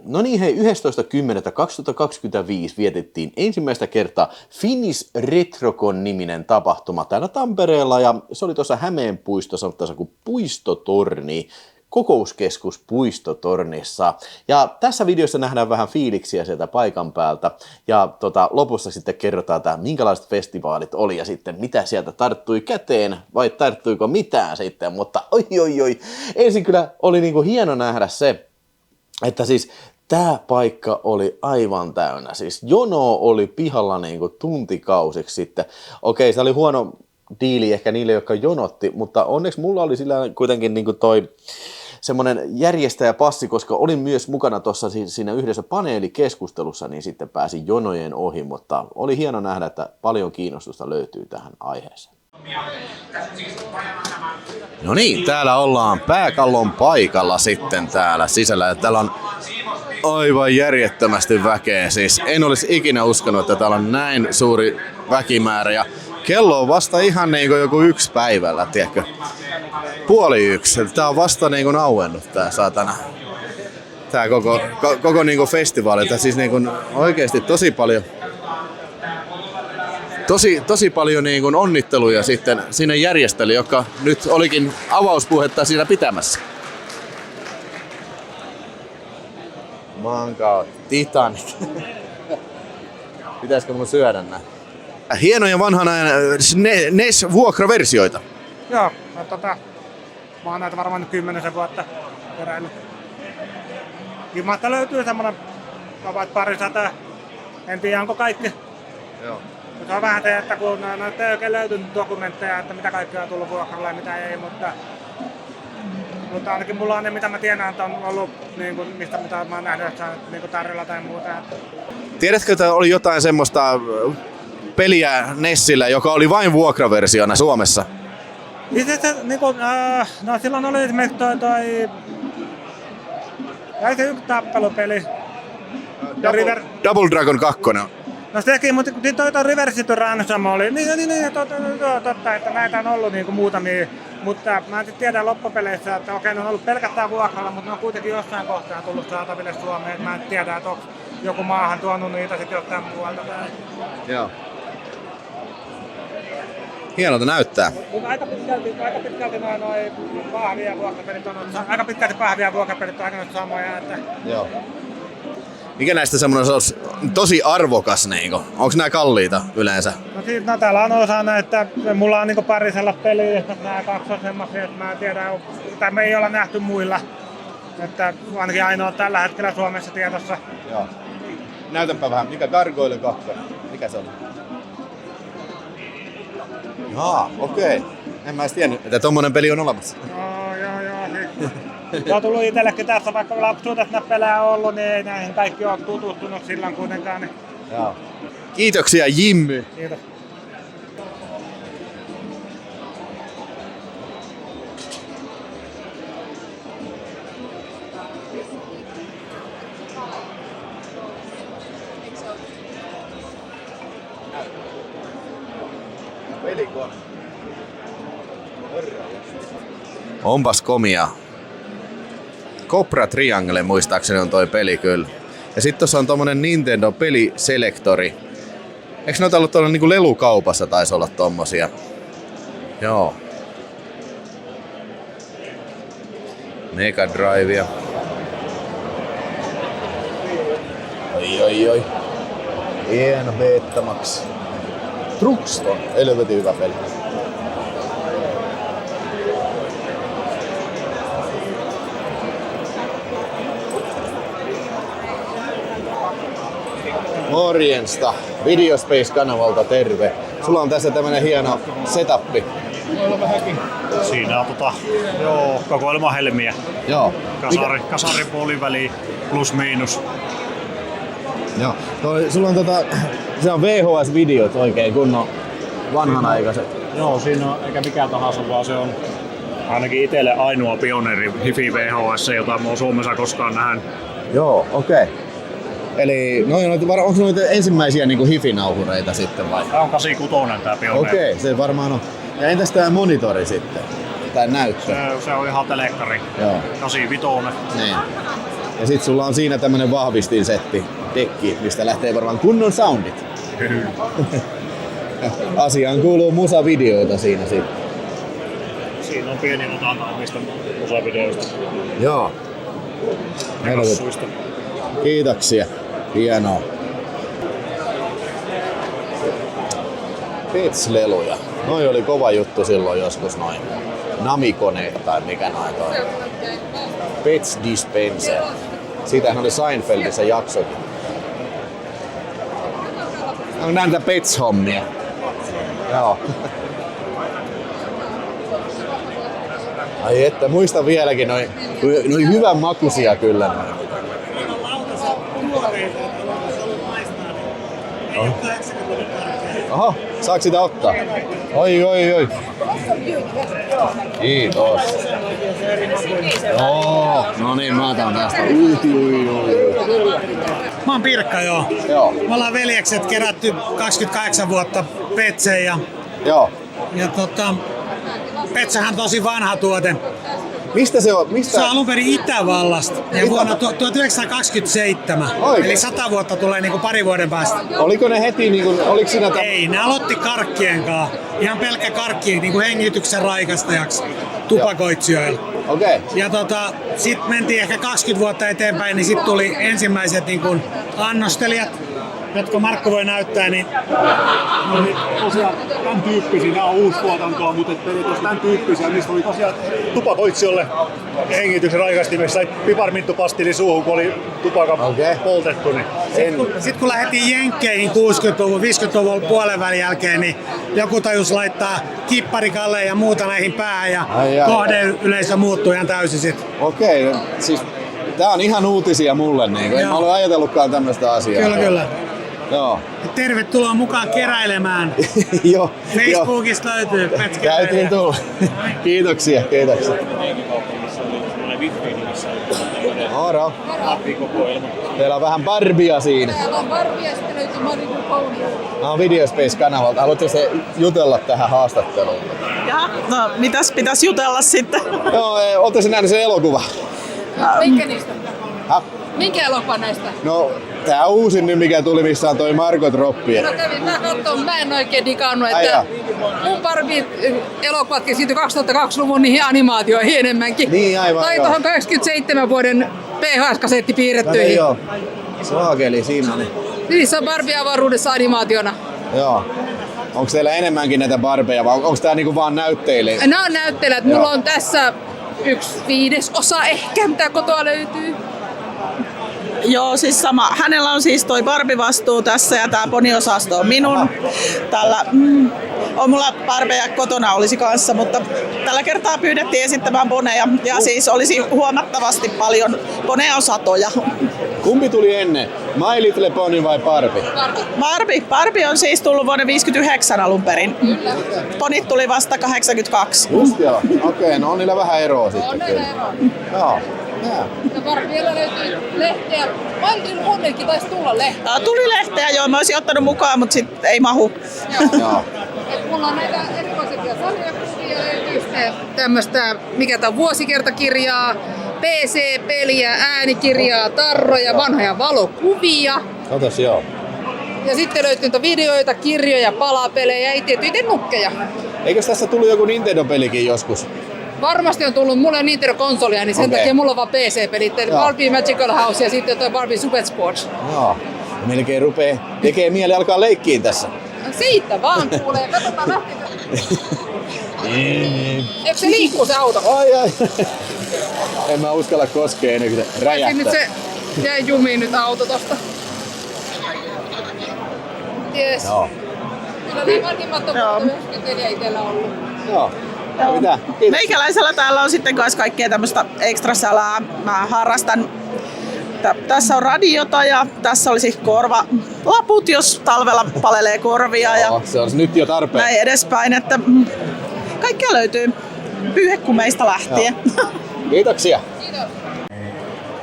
No niin hei, 11.10.2025 vietettiin ensimmäistä kertaa Finnish Retrocon-niminen tapahtuma täällä Tampereella ja se oli tuossa Hämeen puistossa, mutta kuin puistotorni, kokouskeskus puistotornissa. Ja tässä videossa nähdään vähän fiiliksiä sieltä paikan päältä ja lopussa sitten kerrotaan, että minkälaiset festivaalit oli ja sitten mitä sieltä tarttui käteen vai tarttuiko mitään sitten, mutta oi. Ensin kyllä oli niinku hieno nähdä se, että siis tää paikka oli aivan täynnä. Siis jono oli pihalla niinku tuntikausiksi sitten. Okei, se oli huono diili ehkä niille, jotka jonotti, mutta onneksi mulla oli sillä kuitenkin niinku toi semmoinen järjestäjäpassi, koska olin myös mukana tuossa siinä yhdessä paneelikeskustelussa, niin sitten pääsin jonojen ohi, mutta oli hieno nähdä, että paljon kiinnostusta löytyy tähän aiheeseen. No niin, täällä ollaan pääkallon paikalla sitten täällä sisällä ja täällä on aivan järjettömästi väkeä. Siis en olisi ikinä uskonut, että täällä on näin suuri väkimäärä ja kello on vasta ihan niin kuin joku 1 päivällä, tiedätkö? 12:30. Tää on vasta niin kuin auennut tää saatana. Tää koko niin kuin festivaali. Tää siis niin kuin oikeesti tosi paljon niin kuin onnitteluja sitten sinne järjestäjille, joka nyt olikin avauspuhetta siinä pitämässä. Manka Titanic. Pitäisikö mun syödä nää? Hienoja vanhan ajan NES-vuokraversioita. Joo, no mä oon näitä varmaan nyt 10 vuotta keräillyt. Kimasta löytyy semmonen parisataa. En tiedä onko kaikki. Joo. Se on vähän että kun näitä ei oikein löytynyt dokumentteja, että mitä kaikkea on tullut vuokralla ja mitä ei, mutta ainakin mulla on ne, mitä mä tiedän, että on ollut, niin kuin, mitä mä oon nähnyt, että niin tarjolla tai muuta. Tiedätkö, että oli jotain semmoista peliä Nessillä, joka oli vain vuokraversiona Suomessa? No silloin oli esimerkiksi toi se yksi tappelupeli. Double Dragon 2. No sekin, mutta toi Reverse to Ransom oli, niin totta, että näitä on ollut niinku muutamia, mutta mä en tiedä loppupeleissä, että okei, ne on ollut pelkästään vuokralla, mutta ne on kuitenkin jossain kohtaa tullut saataville Suomeen, että mä en tiedä, että onko joku maahan tuonut niitä sitten jostain muualta. Joo. Hienolta näyttää. Aika pitkälti noi pahvia vuokrapelit on aika samoja, että... Joo. Mikä näistä semmoinen olisi tosi arvokas niinku? Onko nämä kalliita yleensä? No täällä on osa näitä, mulla on niinku pari sellaista peliä, että nämä 2 on semmoisia, että mä en tiedä, tai me ei olla nähty muilla. Että ainakin ainoa tällä hetkellä Suomessa tiedossa. Joo. Näytänpä vähän, mikä Gargoyle 2? Mikä se on? Jaa, okei. En mä edes tiennyt, että tommonen peli on olemassa. Joo. On tullut itsellekin tässä, vaikka lapsuudessa näitä pelejä on ollut, niin ei näihin kaikki ole tutustunut silloin kuitenkaan. Niin... Joo. Kiitoksia Jimmy. Kiitos. Pelikone. Onpas komia. Cobra Triangle muistaakseni on toi peli kyllä. Ja sit tossa on tommonen Nintendo peliselektori. Eiks noita ollut tuolla niinku lelukaupassa taisi olla tommosia? Joo. Mega Drivea. Oi. Hieno Betamax. Truxton, helvetin hyvä peli. Morjensta, Videospace-kanavalta terve. Sulla on tässä tämmönen hieno setappi. Siinä on kokoelmahelmiä. Joo. Kasari puoliväli plus miinus. Joo. Sulla on se on VHS-videot oikein kunnon vanhanaikaiset. Joo, siinä on eikä mikään tahansa, vaan se on ainakin itselle ainoa pioneeri Hifi VHS, jota mä oon Suomessa koskaan nähnyt. Joo, okei. Eli onko noita ensimmäisiä niinku hifinauhureita sitten vai? Tää on 86 tää pioneeri. Okei, se varmaan on. Ja entäs tää monitori sitten? Tai näyttö? Se on ihan telekkari. Joo. 85. Niin. Ja sit sulla on siinä tämmönen vahvistinsetti, dekki, mistä lähtee varmaan kunnon soundit. Asiaan kuuluu musavideoita siinä sitten. Siinä on pieni otanta omista musavideoista. Joo. Kassuista. Kiitoksia. Hienoa. Pets-leluja. Noi oli kova juttu silloin joskus noin. Namikoneet tai mikä noin toi. Pets Dispenser. Siitähän oli Seinfeldissä jaksokin. On näitä Pets-hommia. Joo. Ai että, muistan vieläkin noin hyvän makuisia kyllä. Noin. Oho, saako sitä ottaa? Oi. Kiitos. Joo, no niin, mä otan tästä. Mä oon Pirkka, joo. Me ollaan veljekset kerätty 28 vuotta Petsejä. Joo. Ja Petsähän on tosi vanha tuote. Mistä se on? Se on alun perin Itävallasta ja vuonna 1927. Oikein? Eli 100 vuotta tulee niinku pari vuoden päästä. Oliko ne heti niinku, oliko siinä Ei, ne aloitti karkkien kanssa. Ihan pelkkä karkki niinku hengityksen raikastajaksi tupakoitsijoilla. Okei. Ja sit mentiin ehkä 20 vuotta eteenpäin, niin sit tuli ensimmäiset niinku annostelijat, jotka Markku voi näyttää, niin Tosiaan tämän tyyppisiä, nämä on uustuotantoa, mutta periaatteessa tämän tyyppisiä, niistä oli tosiaan tupakoitsijoille hengityksen raikastimessa sai piparminttupastilli suuhun, kun oli tupakan poltettu. Niin Sitten kun lähdettiin Jenkkeihin 60-luvun, 50-luvun puolen välin jälkeen, niin joku tajus laittaa kipparikalleen ja muuta näihin päähän ja kohdeyleisö muuttui ihan täysin sitten. Okei, siis tää on ihan uutisia mulle, niin en mä ole ajatellutkaan tämmöistä asiaa. Kyllä. Joo. Tervetuloa mukaan keräilemään. Joo. Facebookista löytyy Petskeräilijä. Käytiin tulla. Kiitoksia. Moro. Teillä on vähän Barbia siinä. Täällä on Barbie ja sitten löytyy Malibu Pony. Mä oon Videospace-kanavalta. Haluatteko te jutella tähän haastatteluun? No, mitäs pitäisi jutella sitten? Joo, ootte nähnyt sen elokuva? Minkä niistä? Ha? Minkä elokuva näistä? No, tää uusin nyt mikä tuli, missä on toi Margot Robbie. No kävin mä katsomaan, mä en oikein digannut, että mun Barbie-elokuvatkin siirtyi 2002-luvun niihin animaatioihin enemmänkin. Niin, aivan, tai joo. tuohon 87 vuoden PHS-kasetti piirrettyihin. Joo. Saakeli, siinä oli. Niissä on Barbie avaruudessa animaationa. Joo. Onko teillä enemmänkin näitä Barbeja vai onko tää niinku vaan näytteilijä? Nämä on näyttelijät. Mulla on tässä 1/5 ehkä, mitä kotoa löytyy. Joo, siis sama. Hänellä on siis toi Barbie-vastuu tässä ja tää poniosasto on minun. Tällä on mulla Barbeja kotona olisi kanssa, mutta tällä kertaa pyydettiin esittämään poneja ja siis olisi huomattavasti paljon. Poneja on satoja. Kumpi tuli ennen? My Little Pony vai Barbie? Barbie on siis tullut vuonna 1959 alun perin. Kyllä. Ponit tuli vasta 82. Just joo. Okei, no on niillä vähän eroa sitten. On kyllä. näillä eroa. Joo. Ja Barbiella löytyy lehteä. Valtion Monnekin taisi tulla lehteä. Tuli lehteä, joo, mä olisin ottanut mukaan, mutta sit ei mahu. Joo. Et mulla on näitä erikoisempia sarjakuvia, löytyy sitten tämmöstä, mikä tää on, vuosikertakirjaa, PC-peliä, äänikirjaa, tarroja, vanhoja valokuvia. Otas joo. Ja sitten löytyy niitä videoita, kirjoja, palapelejä ja tietysti nukkeja. Eikös tässä tullut joku Nintendo-pelikin joskus? Varmasti on tullut, mulla on Nintendo-konsolia, niin sen takia mulla on vaan PC-pelit. Eli Barbie Magical House ja sitten toi Barbie Super Sports. Joo. Melkein tekee mieli alkaa leikkiin tässä. No siitä vaan kuulee, katsotaan lähtikö. Eikö se liikkuu se auto? Ai. En mä uskalla koskea ennen kuin se räjähtää. Nyt se jäi jumiin nyt auto tosta. Jes. Joo. Kyllä ne vanhimmat on 94 itsellä ollut. Joo. Mitä? Kiitos. Meikäläisellä täällä on sitten myös kaikkea tämmöistä ekstrasalaa. Mä harrastan. Tässä on radiota ja tässä olisi korvalaput, jos talvella palelee korvia. Ja Se olisi nyt jo tarpeen. näin edespäin, että kaikkea löytyy pyyhekumeista lähtien. Kiitoksia.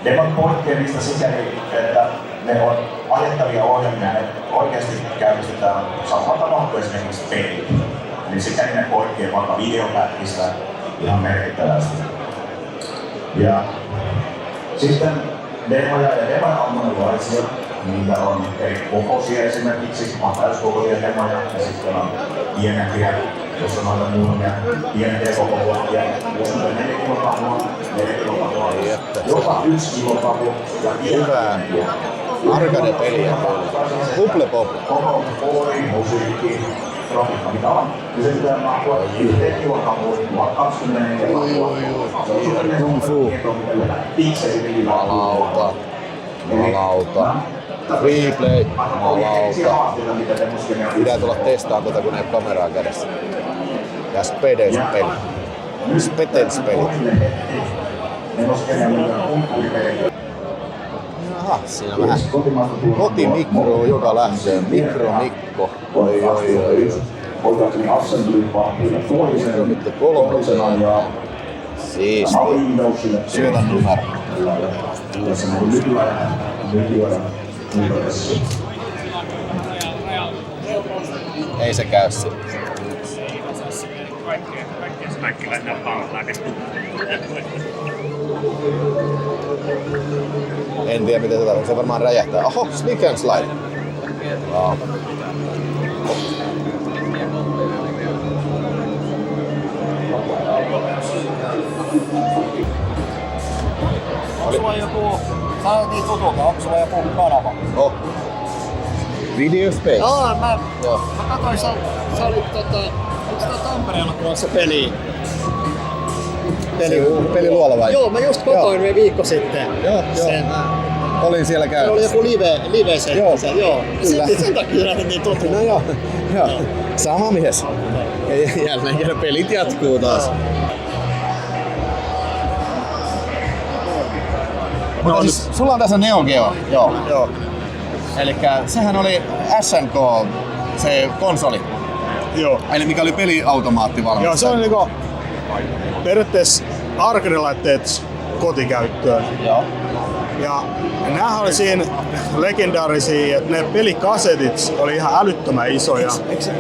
Ne on poikkeamista sikäli, että ne on ajettavia ohjelmia, ne oikeasti käynnistetään samalla tavalla kuin esimerkiksi pelit. Eli sikäli ne poikkeaa vaikka videopätkistä ihan merkittävästi. Ja sitten demoja ja demoja on monenlaisia. Niitä on eri kokoisia esimerkiksi, on täyskokoisia demoja ja sitten on pienempiä, jos on noita muutamia pienempiä kokoluokkia. Jos on 4 kilopapua, 4 kilopapua, jopa 1 kilopapua ja Hyvää arcade-peliä. Bubble Bobble. koko koodi, musiikki, grafiikka mitä on. Ja se pitää mahtua 1 kilopapuun, 24 papua. Kung fu. Malauta. Malauta. Free play. Malauta. Pitää tulla testaamaan tuota, kun ei ole kameraa kädessä. Ja Spedens peli. Spedens peli. Aha, siinä on vähän kotimikroa joka lähtöön. Mikromikko. Oi. Mikro 3. Siisti. Syötä numero. Ei se käy sitten. En tiedä miten se tarvitsee, se varmaan räjähtää. Oho, sneak and slide. Wow. Onko sulla joku, sä olet niin tutukaan, onko sulla joku kanava? Oh. Video Space. Joo, mä Joo. katsoin, sä olit onko tää Tampereella tuossa peli? Peliluola vai? Joo, mä just kotoin me viikko sitten. Joo. Sen. Olin siellä Se käymässä. oli joku live setti. Joo, Joo. kyllä. Sen takia näin niin tuttu. No joo. Sama mies. Ja jälleen kerran pelit jatkuu taas. Mutta siis, sulla on tässä Neo Geo. Joo. Elikkä sehän oli SNK, se konsoli. Joo. Eli mikä oli peliautomaattivalmistaja. Joo, se on niinku periaatteessa arcade-laitteet kotikäyttöön. Joo. Ja näähän oli siinä legendaarisia, että ne pelikasetit oli ihan älyttömän isoja. Eikö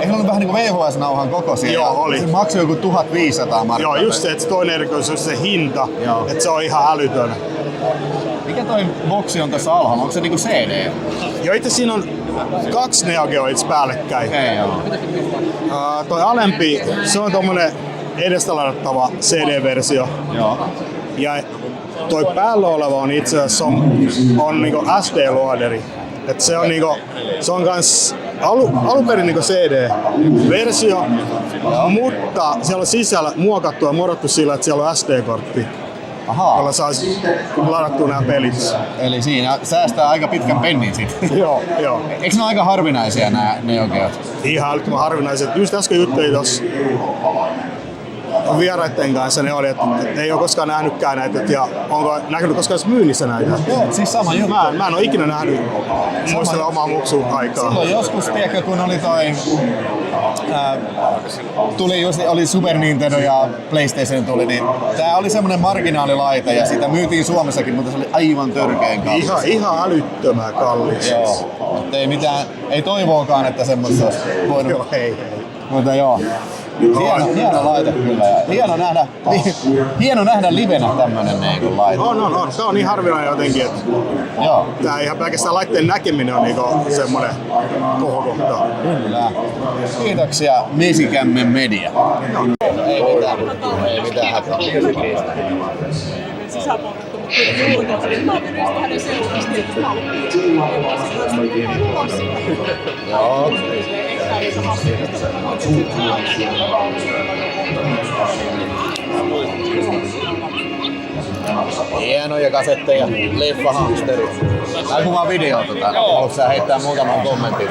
ne ollut vähän niinku VHS-nauhan kokoisia? Joo, oli. Se maksoi joku 1500 markkaa. Joo, just se, että toinen erikoisuus on se hinta, Joo. että se on ihan älytön. Mikä toi boksi on tässä alhaalla? Onko se niinku CD? Joo, itse siinä on 2 Neo Geo itse päällekkäin. Okei, joo. Toi alempi, se on tommonen edestäladattava CD-versio. Joo. Ja toi päällä oleva on itse asiassa on niinku SD-luoderi. Et se on niinku, se on kans alun perin niinku CD-versio, mutta siellä on sisällä muokattu ja muodottu sillä, että siellä on SD-kortti, Ahaa. jolla saa ladattua nämä pelit. Eli siinä säästää aika pitkän pennin sitten. Joo. Eikö ne ole aika harvinaisia nämä Neo Geot? Ihan älyttömän harvinaiset. Just äsken juttelin tuossa vieraiden kanssa, ne oli, että ei ole koskaan nähnytkään näitä, ja onko näkynyt koskaan myynnissä näitä. Joo, siis sama juttu. Mä en ole ikinä nähnyt, muistella omaa muksun aikaa. Silloin joskus, tiedätkö, kun oli toi... tuli just, oli Super Nintendo ja PlayStation tuli, niin tää oli semmonen marginaalilaite ja sitä myytiin Suomessakin, mutta se oli aivan törkeen kallis. Ihan älyttömän kallis. Joo, ei mitään, ei toivoakaan, että semmoista olisi voinut. Joo, ei. Mutta joo, hieno laite kyllä. Ja hieno nähdä livenä tämmönen niinku laite. On. Tää on niin harvinainen jotenkin, että Joo, tää ihan pelkästään laitteen näkeminen on niinku semmonen kohokohta. kyllä. Kiitoksia Mesikämmen Media. Ei mitään hätää. Sisäpuolelta, mutta kuitenkin ulkoa. Mä oon mennyt just hänen seurasti, että mä oon Joo. Hienoja kasetteja, leffahamsteri. Tai kuvaa video haluatko sä heittää muutaman kommentin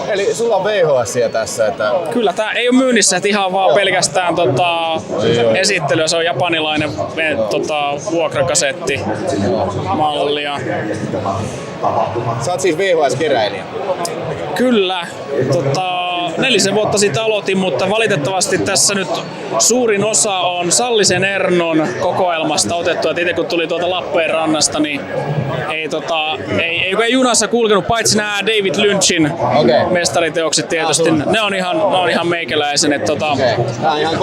Eli sulla on VHS:ia tässä, että... Kyllä, tää ei ole myynnissä, että ihan vaan pelkästään esittelyä. Se on japanilainen vuokrakasetti mallia. Sä oot siis VHS-keräilijä. Kyllä, 4 vuotta sitten aloitin, mutta valitettavasti tässä nyt suurin osa on Sallisen Ernon kokoelmasta otettu. Et itse kun tuli tuolta Lappeenrannasta, niin ei junassa kulkenut, paitsi nämä David Lynchin mestariteokset tietysti. Ne on ihan meikäläisen. Nämä on ihan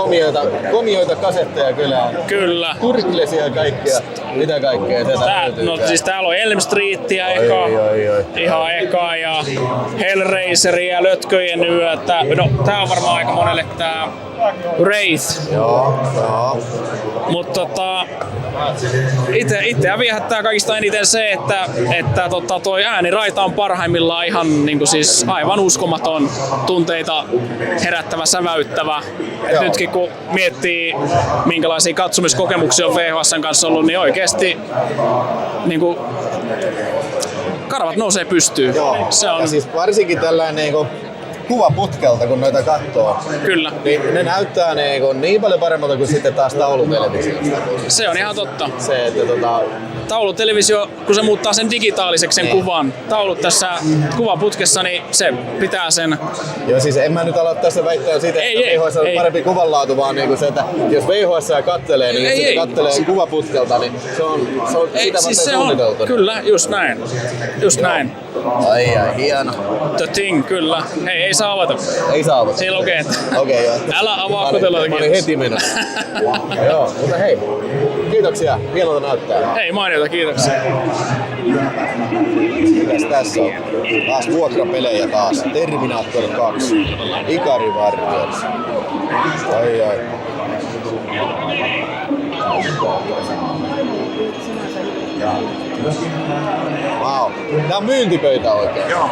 komioita kasetteja kyllä. Kyllä. Turklesia ja kaikkea. Mitä kaikkea? Siis täällä on Elm Streetia ihan eka ja Hellraiseria, Lötköjen yötä. No tää on varmaan aika monelle tää Wraith. Joo. Mutta itseä viehättää kaikista eniten se, että toi ääniraita on parhaimmillaan ihan niinku siis aivan uskomaton, tunteita herättävä, säväyttävä. Nytkin kun miettii minkälaisia katsomiskokemuksia on VHS:n kanssa ollut, niin oikeesti niinku karvat nousee pystyyn. Se on Ja siis varsinkin tällainen niinku kuvaputkelta, kun noita katsoo. Kyllä. Niin ne näyttää niin paljon paremmalta kuin sitten taas taulutelevisiosta. Se on ihan totta. Se, että Taulutelevisio, kun se muuttaa sen digitaaliseksi sen kuvan, taulut tässä kuvaputkessa, niin se pitää sen. Joo, siis en mä nyt ala tässä väittää siitä, että VHS on parempi kuvanlaatu, vaan niinku se, että jos VHS kattelee, niin jos se kattelee kuvaputkelta, niin se on sitä siis varten suunniteltu. Kyllä, just näin. Näin. Ai, hieno. The Thing, kyllä. Hei, ei saa avata. Ei saa avata. Siinä lukee, että Okei, joo. älä avaa koteloita. Mä olin heti menossa. Joo, mutta hei. Kiitoksia. Hienolta näyttää. Hei, mainiota, kiitoksia. Mitäs tässä on? Taas vuokrapelejä taas. Terminator 2. Ikari Warriors. Ai. Wow. Tää on myyntipöytä oikein. Joo.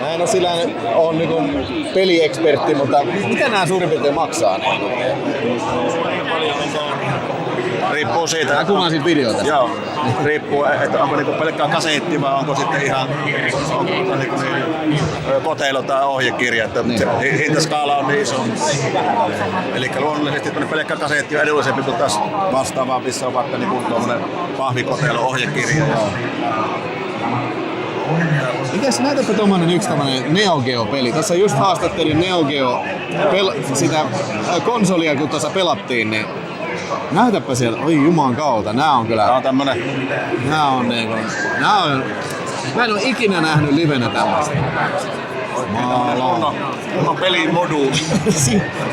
Mä en oo sillä on niinku peliekspertti, mutta mitä nää suurin piirtein maksaa? Riippuu siitä. Mä kuvaan siitä videota. Joo. Riippuu, että onko niinku pelkkää kasetti vai onko sitten ihan koteilo tai ohjekirja. Että se hintaskaala on niin iso. Eli luonnollisesti pelkkä kasetti on edullisempi kuin taas vastaavaa, missä on vaikka niinku tuommoinen pahvikoteilo ohjekirja. Mites näytäpä tommonen yksi tämmönen Neo Geo-peli? Tässä just haastattelin Neo Geo sitä konsolia, kun tuossa pelattiin, niin näytäpä sieltä, oi juman kautta, nää on kyllä... Tää on tämmönen... Mä en oo ikinä nähnyt livenä tämmöstä. On pelin moduuli.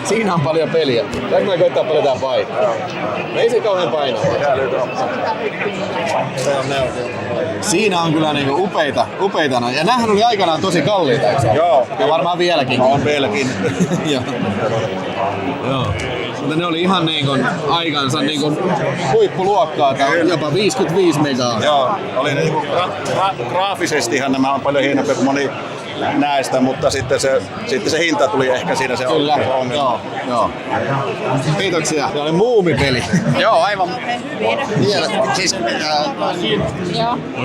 Siinä on paljon peliä. Tässä mä koittaa paljon tää paikkaa. Ei se kauhean painaa. Siinä on kyllä niinku upeita. Ja näähän oli aikanaan tosi kalliita. Joo. Ja varmaan vieläkin. On vieläkin. Joo. Mutta ne oli ihan aikansa huippuluokkaa, jopa 55 megaa. Joo, oli graafisestihan nämä on paljon hienompia kuin moni näistä, mutta sitten se hinta tuli ehkä siinä se ongelma. Joo. Kiitoksia. Se oli muumipeli. Joo, aivan. Siis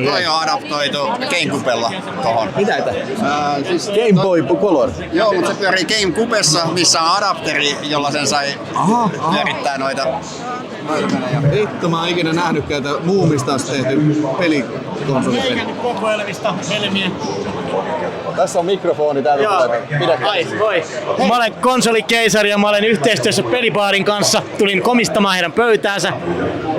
toi on adaptoitu GameCubella tohon. Mitä tämä? Siis Game Boy Color. Joo, mutta se pyörii GameCubessa, missä on adapteri, jolla sen sai pyörittää noita. Vittu, mä oon ikinä nähnytkään, että muumista olisi tehty pelikonsolipeli. Kokoelmista helmiä. Tässä on mikrofoni, täältä tulee. Ai, voi. Mä olen konsolikeisari ja mä olen yhteistyössä Pelibaarin kanssa. Tulin komistamaan heidän pöytäänsä.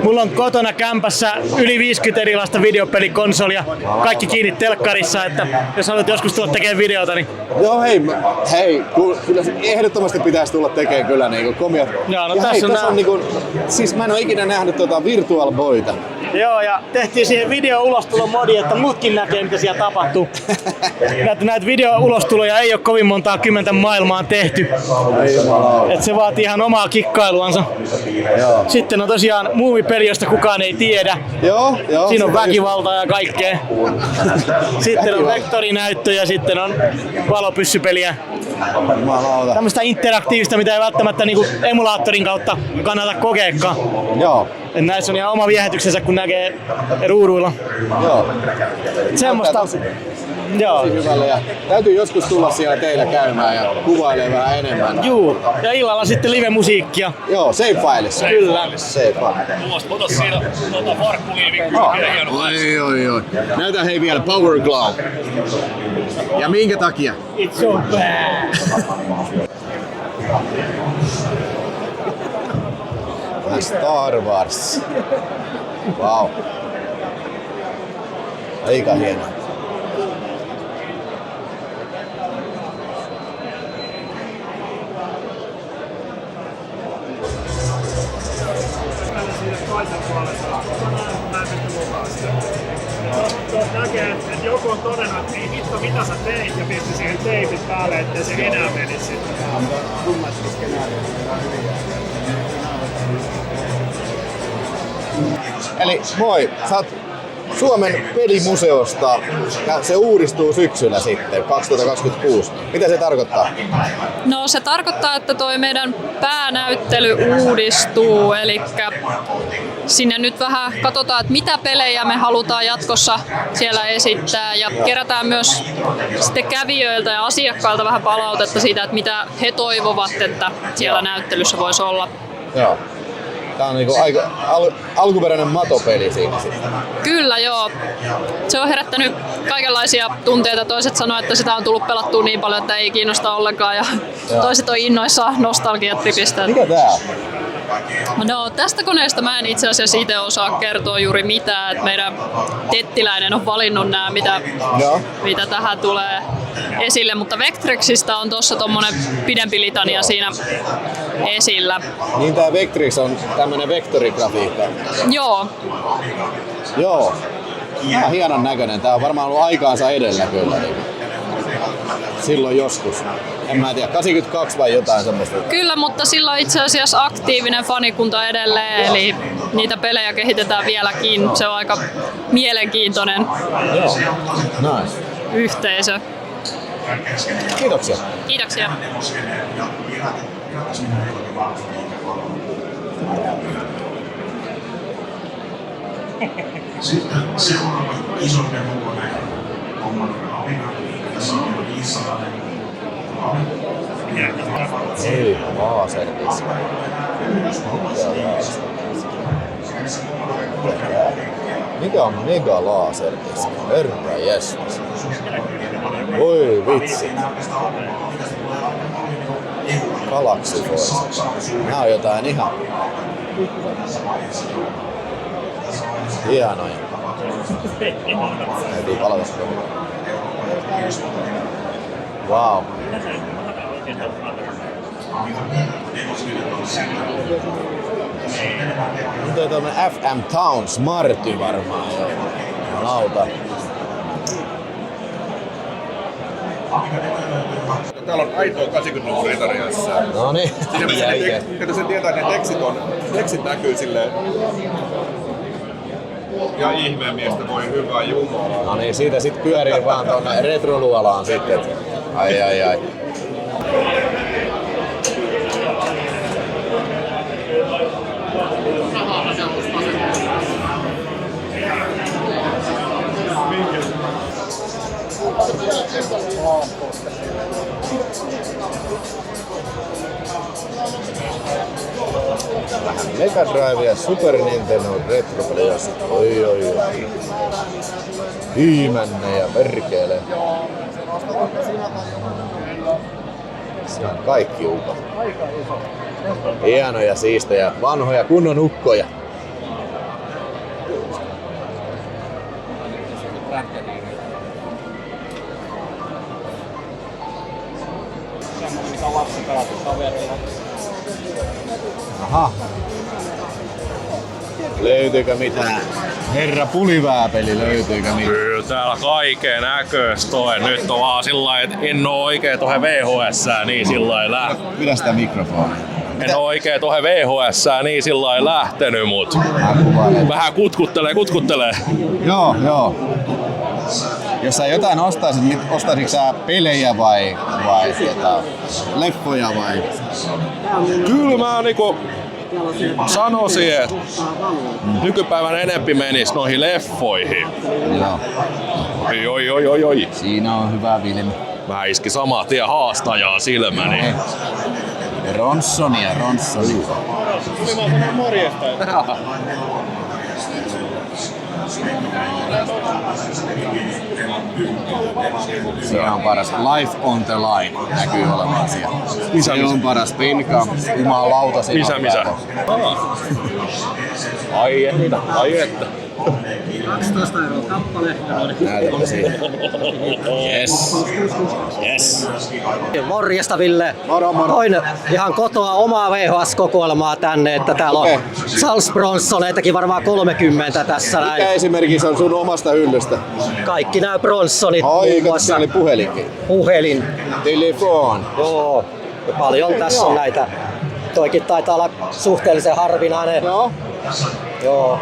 Mulla on kotona kämpässä yli 50 erilaista videopelikonsolia. Kaikki kiinni telkkarissa, että jos haluat joskus tulla tekemään videota, niin... Joo, hei, kyllä ehdottomasti pitäisi tulla tekemään kyllä komia. Joo, no ja tässä on siis mä en oo ikinä nähnyt Virtual Boyta. Joo, ja tehtiin siihen video-ulostulomodi, että muutkin näkee, mitä siellä tapahtuu. Näitä video-ulostuloja ei ole kovin montaa 10 maailmaan tehty. Et se vaatii ihan omaa kikkailuansa. Joo. Sitten on tosiaan muumipeli, josta kukaan ei tiedä. Joo. Siinä on väkivaltaa ja kaikkea. Sitten on vektorinäyttö ja sitten on valopyssypeliä. Tämmöistä interaktiivista, mitä ei välttämättä emulaattorin kautta kannata kokeekaan. Joo. Näissä on ihan oma viehätyksensä, kun näkee ruuduilla. Joo. Semmoista. Joo. Hyvälle ja täytyy joskus tulla siellä teillä käymään ja kuvailee vähän enemmän. Juu. Ja illalla sitten live-musiikkia. Joo, Save Fileissa. Kyllä. Save File. Ota siinä farkkuliivin Oi. Näytä hei vielä Power Glove. Ja minkä takia? It's so bad. Vähän Star Wars. Wow. Aika hienoa. Näkee, että joku on todennut, että ei vittu mitä sä teit ja pisti siihen teipit päälle, ettei se enää menisi sinne. Eli moi, sä oot Suomen pelimuseosta ja se uudistuu syksyllä sitten, 2026. Mitä se tarkoittaa? No se tarkoittaa, että toi meidän päänäyttely uudistuu, eli sinne nyt vähän katsotaan, että mitä pelejä me halutaan jatkossa siellä esittää ja kerätään myös sitten kävijöiltä ja asiakkailta vähän palautetta siitä, että mitä he toivovat, että siellä näyttelyssä voisi olla. Joo. Tää on niinku aika alkuperäinen matopeli siinä sitten. Kyllä joo. Se on herättänyt kaikenlaisia tunteita. Toiset sanoo, että sitä on tullut pelattua niin paljon, että ei kiinnosta ollenkaan. Ja toiset on innoissaan nostalgiatripistä. Mikä tää on? No tästä koneesta mä en itse asiassa itse osaa kertoa juuri mitään. Että meidän tettiläinen on valinnut nämä, mitä tähän tulee esille. Mutta Vectrexistä on tuossa tommonen pidempi litania siinä esillä. Niin tää Vectrix on tämmönen vektorigrafiikka. Joo. Joo. Tää on hienon näköinen. Tää on varmaan ollut aikaansa edellä kyllä. Silloin joskus. En mä tiedä, 82 vai jotain semmoista. Kyllä, mutta sillä on itse asiassa aktiivinen fanikunta edelleen, eli niitä pelejä kehitetään vieläkin. Se on aika mielenkiintoinen yhteisö. Kiitoksia. Kiitoksia. Sitten seuraava iso demokone on Alina. Tässä on 500. Ei, laserdiski. Mikä on mega laserdiski? Herra jestas. Voi vitsi. Galaxy Force. Nää on jotain ihan hienoja. Täytyy palata sitä. Wow. Nyt on tämmönen FM Town Smarty varmaan. Lauta. Täällä on aitoa 80-luvun retariassa. No niin. Että sen tietää, että ne tekstit näkyy silleen. Ja ihmeen miestä voi hyvää jumalaa. No niin, siitä sit pyörii vaan tonne retroluolaan sitten. Ai. Vähän Mega Drive ja Super Nintendo retropelejä. Oi. Hiimänne ja perkele. Se on kaikki ukot. Hienoja, siistejä, vanhoja kunnon ukkoja. Aha. Löytyykö mitään? Herra Pulivääpeli, löytyykö mitään? Kyllä täällä kaiken näköistä on. Nyt on vaan sillä että en oo oikein tuohon VHS-ään niin sillä lähtenyt. Pidä sitä mikrofonia. En oo oikein tuohon VHS-ään niin sillä lähtenyt, mut vähän kutkuttelee. Joo. Jos sä jotain ostaisit, niin ostaisitko sä pelejä vai leffoja vai? Kyllä mä niinku Sanoisin, että nykypäivänä enempi menisi noihin leffoihin. Oi. Siinä on hyvä Vilmi. Mä iski samaa tien haastajaa silmäni. Ronssonia. Tuli vaan sanoa morjesta. Se on paras. Life on the line näkyy olevan siellä. Se on paras Pinka. Jumalauta siinä. Missä? Ai että. 12 € kappale. Näytäpä siinä. Yes. Morjesta Ville. Moro. Toin ihan kotoa omaa VHS-kokoelmaa tänne, että täällä on Charles Bronsoneitakin varmaan 30 tässä näin. Mikä esimerkiksi on sun omasta hyllystä? Kaikki nämä Bronsonit. Ai, se oli puhelinkin. Puhelin. Telefon. Joo. Ja paljon tässä on näitä. Toikin taitaa olla suhteellisen harvinainen. Joo.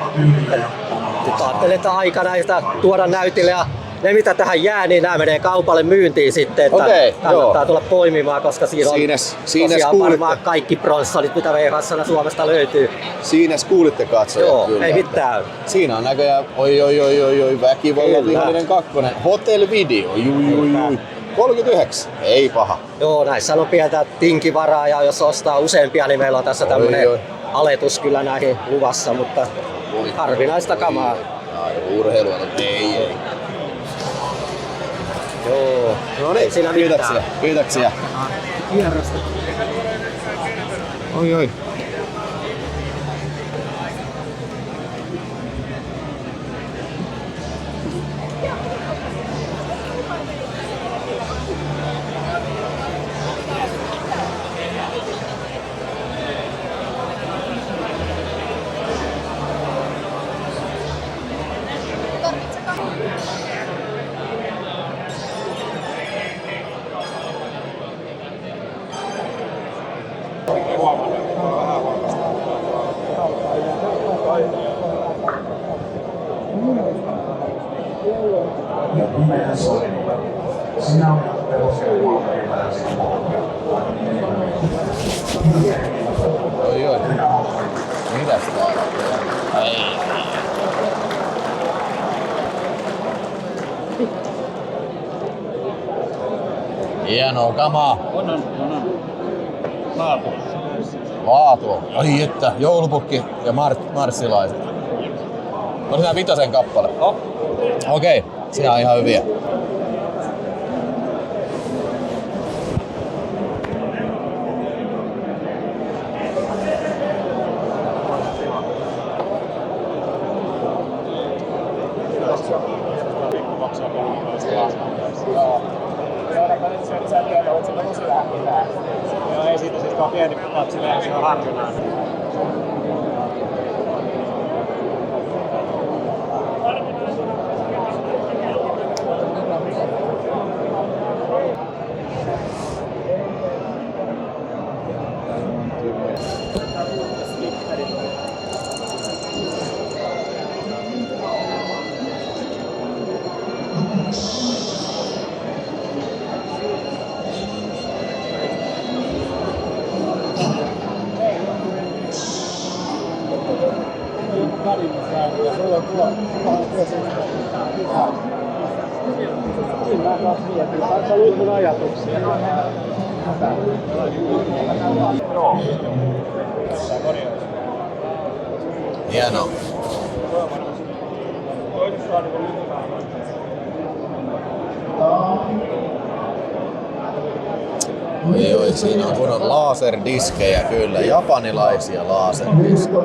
Nyt ajattelin, että aika näistä tuoda näytille ja ne mitä tähän jää, niin nämä menee kaupalle myyntiin sitten. Että kannattaa tulla poimimaan, koska siinä on tosiaan varmaan kaikki Bronsonit, mitä VHS:na Suomesta löytyy. Siinä kuulitte katsojat. Joo, kyllä. ei mitään. Siinä on näköjään oi väkivallan vihollinen 2. Hotel Video. 39. Ei paha. Joo, näissä on pientä tinkivaraa ja jos ostaa useampia, niin meillä on tässä tämmönen aletus kyllä näihin luvassa, mutta harvinaista kamaa. Urheilua, ei. Joo. No niin, kiitoksia. Kierrosta. Oi. Oi. Mitäs täällä on? Ei. Hienoa kamaa. On. Laatu. Ai että, joulupukki ja marssilaiset. Oli nää 5 kappale? Okei, siinä on ihan hyviä. Ei siitä siis tuo pieni lapsille, se on harvinainen. Hienoa. Oi, siinä on kunnon laserdiskejä kyllä, japanilaisia laserdiskejä.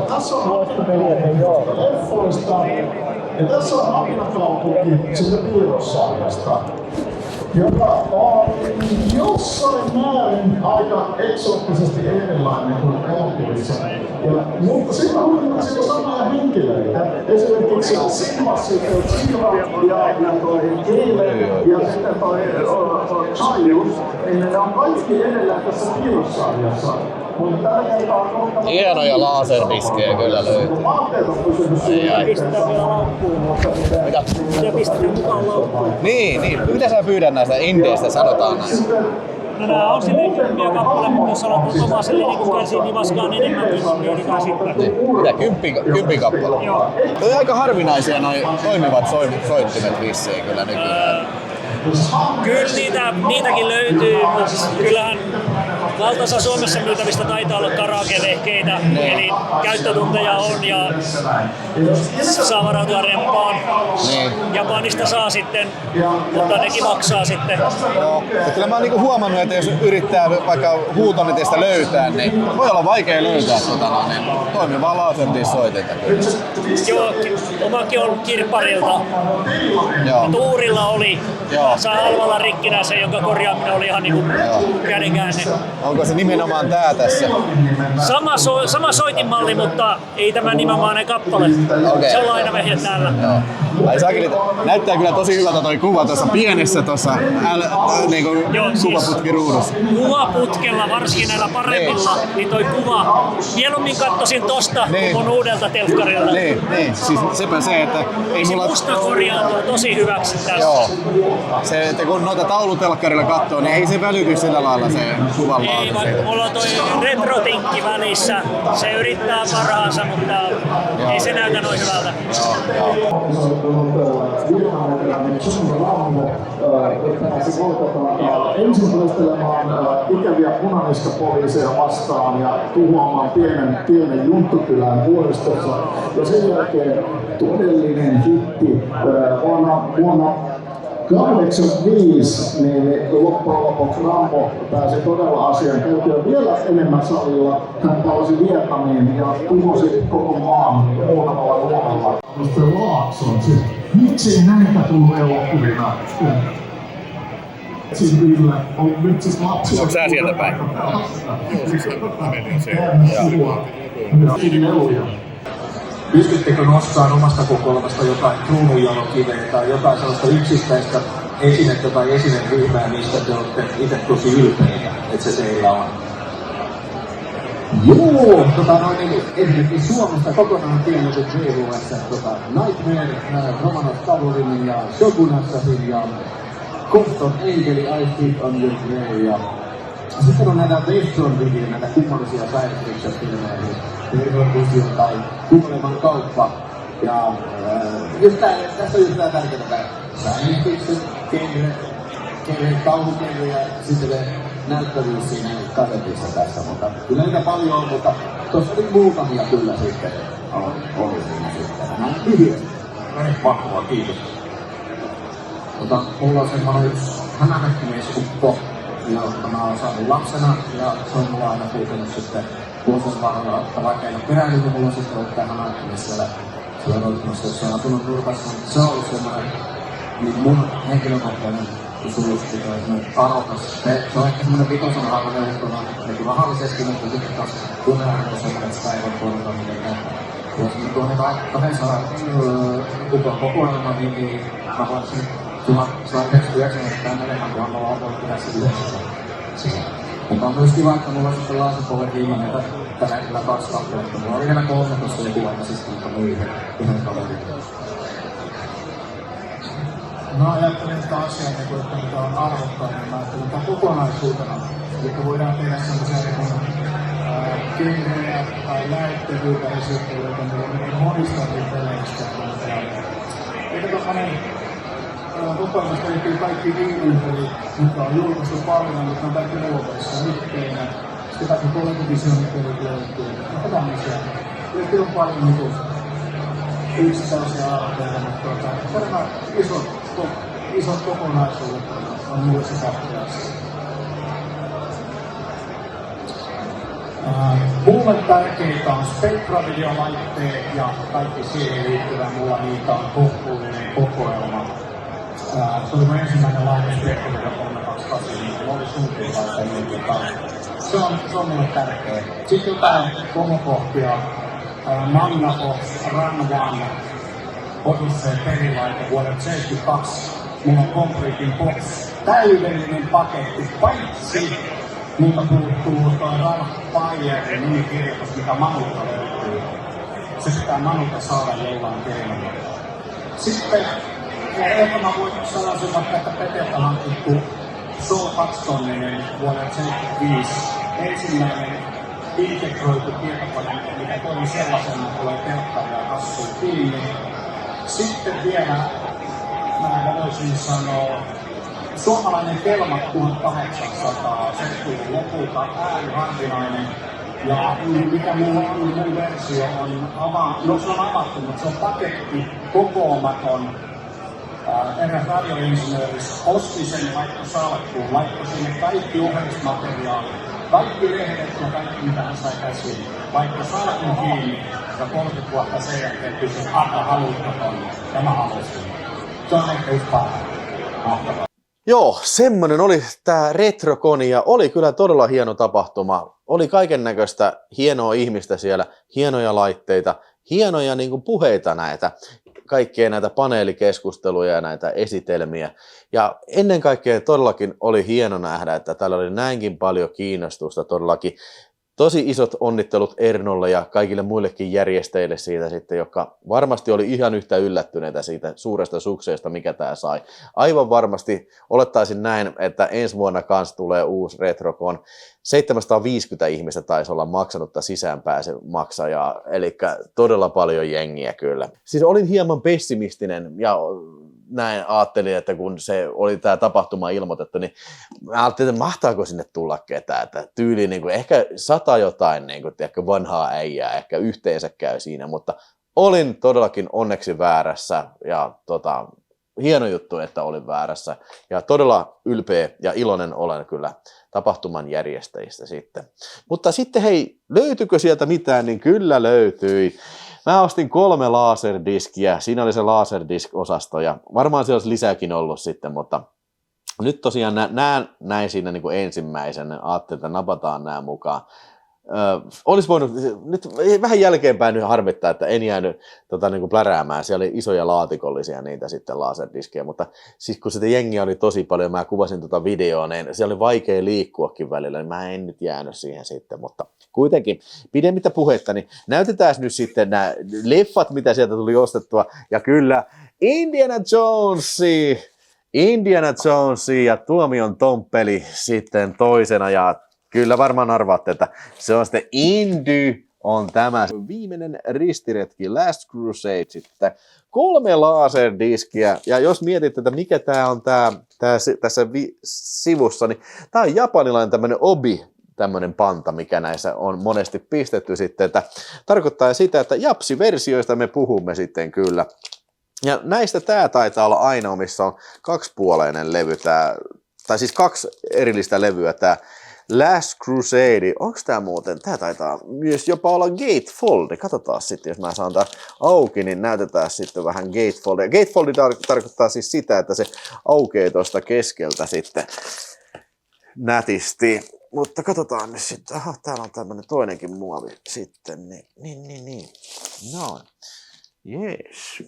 Tässä on leffoista ja tässä on Akinakaupunki siitä piirrossarjasta, joka on jossain määrin aika eksoottisesti erilainen kuin elokuvissa. Mutta siitä huolimatta siellä on samoja henkilöitä. Esimerkiksi Simmas, Sira ja toi Keile ja sitten toi Chayus, niin ne on kaikki edelleen tässä piirrossarjassa. Hienoja laserdiskejä kyllä löytyy. Ai. Mitä? Niin. Mitä sä pyydät näistä indeistä, sanotaan näin? No nää on silleen kymppiä kappale, mutta jos haluat omaa silleen niinku käsiin, niin vaskaan enemmänkin, niin joudutaan sitten. Mitä, kymppi kappale? Joo. On aika harvinaisia noi toimivat soittimet vissiin kyllä nykyään. Kyllä niitäkin löytyy, mutta kyllähän valtaosa Suomessa myytävistä taitaa olla karaoke-vehkeitä, eli käyttötunteja on ja saa varautua rempaan. Japanista saa sitten, mutta nekin maksaa sitten. Joo. Kyllä mä oon niinku huomannut, että jos yrittää vaikka huutonetista löytää, niin voi olla vaikea löytää niin toimivaa laserdisoitinta. Joo, omakin on kirpparilta. Joo. Tuurilla oli. Joo. Saa halvalla rikkinä se, jonka korjaaminen oli ihan niinku kädenkäänne. Onko se nimenomaan tää tässä? Sama soitinmalli, mutta ei tämä nimenomainen kappale. Okay. Se on lainavehje täällä. Ai saakeli, näyttää kyllä tosi hyvältä toi kuva tuossa pienessä tuossa niinku kuvaputkiruudussa. Kuvaputkella, varsinkin näillä paremmilla, niin toi kuva, mieluummin kattoisin tosta kuin uudelta telkkarilta. Niin, siis sepä se, että ei mulla... Musta korjaantuu tosi hyväksi tässä. Joo. Se, että kun noita taulutelkkarilla katsoo, niin ei se välity sillä lailla se kuvan laatu. Ei, vaikka mulla on toi retrotinkki välissä. Se yrittää parhaansa, mutta ei se näytä noin hyvältä. Ensin taistelemaan ikäviä punaniskapoliiseja vastaan ja tuhoamaan pienen junttokylän vuoristossa. Ja sen jälkeen todellinen hitti vuonna 85, niin loppujen lopuksi Rambo pääsi todella asiaan käytyä vielä enemmän salilla. Hän palasi Vietnamiin ja tuhosi koko maan muutamalla luomalla. Mr. Laakson, miksi näitä tullut elokuvina? Onko sä sieltä päin? Pystyttekö nostamaan omasta kokoelmasta jotain kruununjalokiveä tai jotain sellaista yksittäistä esinettä tai esineryhmää, mistä te olette itse tosi ylpeitä, että se teillä on? Joo, esimerkiksi Suomesta kokonaan kielletty JHS, Nightmare, Romanov Cavalrynin ja Shogun Assassin ja Compton Angel, I Fit on Your Grave ja sitten on näitä Western-videoja, näitä kummallisia science fiction-filmejä, Terror Vision tai Kuuleman kauppa. Ja tässä on just tää tärkeää science fiction, kauhukeille ja sitten näyttävyys siinä kasetissa tässä, mutta kyllä niitä paljon on, mutta tuossa oli muutamia kyllä sitten oli siinä sitten. Näin lyhyesti. Mahtavaa, kiitos. Mulla on semmoinen yksi hämähäkkimies-ukko, jota mä oon saanut lapsena, ja se on mulla aina puutunut sitten vuosien varrella, että vaikka ei ole peräilyt, niin mulla on sitten ollut tää hämähäkkimies siellä roikkumassa, jos se on asunut nurkassa, niin se on ollut semmoinen niin mun henkilökohtainen sulusti tai semmoinen arvokas. Se on ehkä semmoinen vitosen arvoinen uskona, nekin rahallisesti, mutta sitten taas tunnearvoisen, että sitä ei voi tuoda mitenkään. Jos mä tuon 200 ukon kokoelma, niin mä voisin 1999 enemmän kuin mä voin pitää se yhdessä. Mutta on myös kiva, että mulla on sitten Laasipolven viimeinen tällä hetkellä 2 kappaletta. Mulla oli vielä 3 tuossa joku aika siis, mutta myin yhden kaverin. Mä ajattelen sitä asiaa, että mikä on arvokkainen. Mä ajattelen tämän kokonaisuutena. Eli voidaan tehdä sellaisia genrejä tai näyttelyitä esittelyitä monista peleistä. Eikä tommonen kokoelmasta löytyy kaikki viimeispelit, mitkä on julkaistu paljon, mutta on kaikki luoteissa yhteenä. Sitten kaikki televisioonipelit löytyy. Tämmöisiä. Löytyy on paljon niinku yksittäisiä arvoja, mutta todella isot kokonaisuudet on mulle se tärkeästi. Mulle tärkeintä on spektravideolaitteet ja kaikki siihen liittyvä. Mulla niitä on kohtuullinen kokoelma. Se oli mun ensimmäinen laite spektravideo 328, niin mulla oli suunnitelma. Se on mulle tärkeä. Sitten jotain komokohtia. Magnafo Run One Odyssey pelilaite vuodelta 1972. Mulla on Completein Box. Täydellinen paketti, paitsi Multa puuttuu toi Ralph Bayerin nimikirjoitus, mikä Manulta löytyy. Se pitää Manulta saada jollain keinolla. Sitten ehkä mä voin sanoa vaikka, että Peteltä hankittu Soul 2-tonninen vuodelta 1975. Ensimmäinen integroitu tietokone, mikä toimi sellaisena, että tulee telkkari ja kassuun kiinni. Sitten vielä, mä voisin sanoa, suomalainen Telma 1800, 70-luvun lopulta, ääniharvinainen. Ja mikä mun versio on, se on avattu, mutta se on paketti kokoomaton. Eräs radioinsinööris osti sen vaikka salkkuun, laittoi sinne kaikki ohjelmismateriaalit, kaikki lehdet ja kaikki mitä hän sai käsiin, vaikka salkun kiinni ja 30 vuotta sen jälkeen kysyi, haluatko ton, ja mä halusin. Se on ehkä yksi mahtavaa. Joo, semmonen oli tää Retrocon ja oli kyllä todella hieno tapahtuma. Oli kaiken näköistä hienoa ihmistä siellä, hienoja laitteita, hienoja niin kuin puheita näitä, kaikkea näitä paneelikeskusteluja ja näitä esitelmiä. Ja ennen kaikkea todellakin oli hieno nähdä, että täällä oli näinkin paljon kiinnostusta todellakin. Tosi isot onnittelut Ernolle ja kaikille muillekin järjestäjille siitä sitten, jotka varmasti oli ihan yhtä yllättyneitä siitä suuresta sukseesta, mikä tämä sai. Aivan varmasti olettaisin näin, että ensi vuonna kanssa tulee uusi Retrocon. 750 ihmistä taisi olla maksanutta sisäänpääsymaksajaa, eli todella paljon jengiä kyllä. Siis olin hieman pessimistinen ja näin ajattelin, että kun se oli tämä tapahtuma ilmoitettu, niin mä ajattelin, että mahtaako sinne tulla ketään, että tyyli niin kuin ehkä 100 jotain niin kuin, tiedätkö, vanhaa äijää, ehkä yhteensä käy siinä, mutta olin todellakin onneksi väärässä ja hieno juttu, että olin väärässä ja todella ylpeä ja iloinen olen kyllä tapahtuman järjestäjistä sitten. Mutta sitten hei, löytyykö sieltä mitään, niin kyllä löytyi. Mä ostin 3 laserdiskiä, siinä oli se laserdisk-osasto ja varmaan se olisi lisääkin ollut sitten, mutta nyt tosiaan näin siinä niin kuin ensimmäisen, ajattelin, että napataan nämä mukaan. Olisi voinut, nyt vähän jälkeenpäin nyt harmittaa, että en jäänyt niin kuin pläräämään, siellä oli isoja laatikollisia niitä sitten laserdiskejä, mutta siis kun sitä jengiä oli tosi paljon, mä kuvasin videoa, niin siellä oli vaikea liikkuakin välillä, niin mä en nyt jäänyt siihen sitten, mutta kuitenkin pidemmittä puhetta, niin näytetään nyt sitten nämä leffat, mitä sieltä tuli ostettua, ja kyllä Indiana Jones ja Tuomion Tomppeli sitten toisena, ja kyllä varmaan arvaatte, että se on sitten Indy on tämä viimeinen ristiretki, Last Crusade sitten. 3 laserdiskiä, ja jos mietitte, että mikä tämä on tässä sivussa, niin tämä on japanilainen tämmöinen obi, tämmöinen panta, mikä näissä on monesti pistetty sitten, että tarkoittaa sitä, että japsiversioista me puhumme sitten kyllä. Ja näistä tämä taitaa olla ainoa, missä on 2-puoleinen levy, tai siis 2 erillistä levyä, tämä Last Crusade, onko tämä muuten, tämä taitaa myös jopa olla gatefoldi, katsotaan sitten, jos mä saan tää auki, niin näytetään sitten vähän gatefoldia. Gatefoldi tarkoittaa siis sitä, että se aukeaa tuosta keskeltä sitten nätisti, mutta katsotaan nyt sitten, aha, täällä on tämmönen toinenkin muovi sitten, niin, no, jees,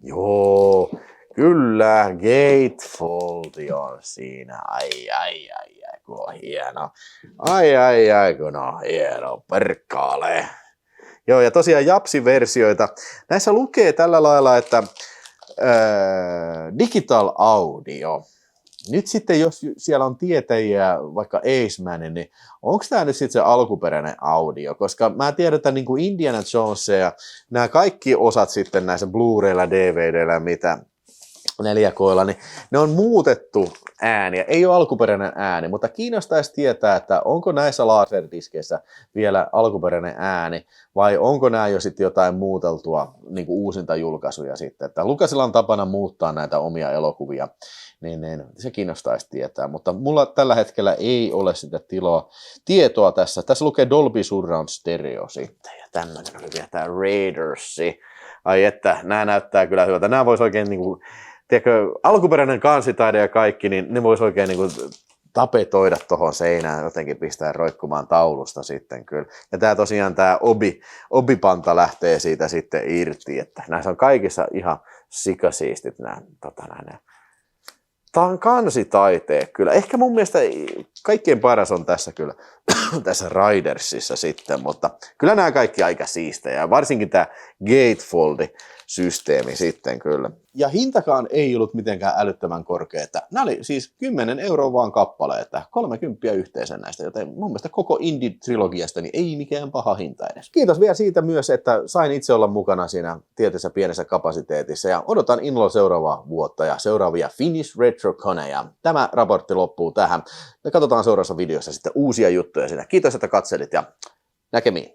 joo, kyllä, gatefoldi on siinä, ai, kun on hieno. Ai, kun on hieno, perkkaale. Joo, ja tosiaan japsiversioita. Näissä lukee tällä lailla, että digital audio. Nyt sitten, jos siellä on tietäjiä, vaikka Aceman, niin onko tämä nyt sitten se alkuperäinen audio? Koska mä tiedän, että niin kuin Indiana Jones ja nämä kaikki osat sitten näissä Blu-raylla, DVDllä, mitä 4K:lla, niin ne on muutettu ääniä. Ei ole alkuperäinen ääni, mutta kiinnostaisi tietää, että onko näissä laserdiskeissä vielä alkuperäinen ääni vai onko nämä jo sitten jotain muuteltua niin kuin uusinta julkaisuja sitten. Että Lucasilla on tapana muuttaa näitä omia elokuvia, niin se kiinnostaisi tietää, mutta mulla tällä hetkellä ei ole sitä tietoa tässä. Tässä lukee Dolby Surround Stereo sitten ja tämmöinen oli vielä tämä Raidersi. Ai että, nämä näyttää kyllä hyvältä. Nämä vois oikein niinku, tiedätkö, alkuperäinen kansitaide ja kaikki, niin ne vois oikein niinku tapetoida tuohon seinään, jotenkin pistää roikkumaan taulusta sitten kyllä. Ja tää tosiaan tää obipanta lähtee siitä sitten irti, että näissä on kaikissa ihan sikasiistit nämä Tää on kansitaiteet kyllä. Ehkä mun mielestä kaikkein paras on tässä kyllä, tässä Ridersissa sitten, mutta kyllä nämä kaikki aika siistejä. Varsinkin tämä gatefold-systeemi sitten kyllä. Ja hintakaan ei ollut mitenkään älyttömän korkea. Että nämä oli siis 10 € vaan kappale, että 30 yhteensä näistä, joten mun mielestä koko Indie-trilogiasta niin ei mikään paha hinta edes. Kiitos vielä siitä myös, että sain itse olla mukana siinä tietyssä pienessä kapasiteetissa ja odotan innolla seuraavaa vuotta ja seuraavia Finnish Retroconeja. Tämä raportti loppuu tähän. Me katsotaan seuraavassa videossa sitten uusia juttuja siinä. Kiitos, että katselit ja näkemiin.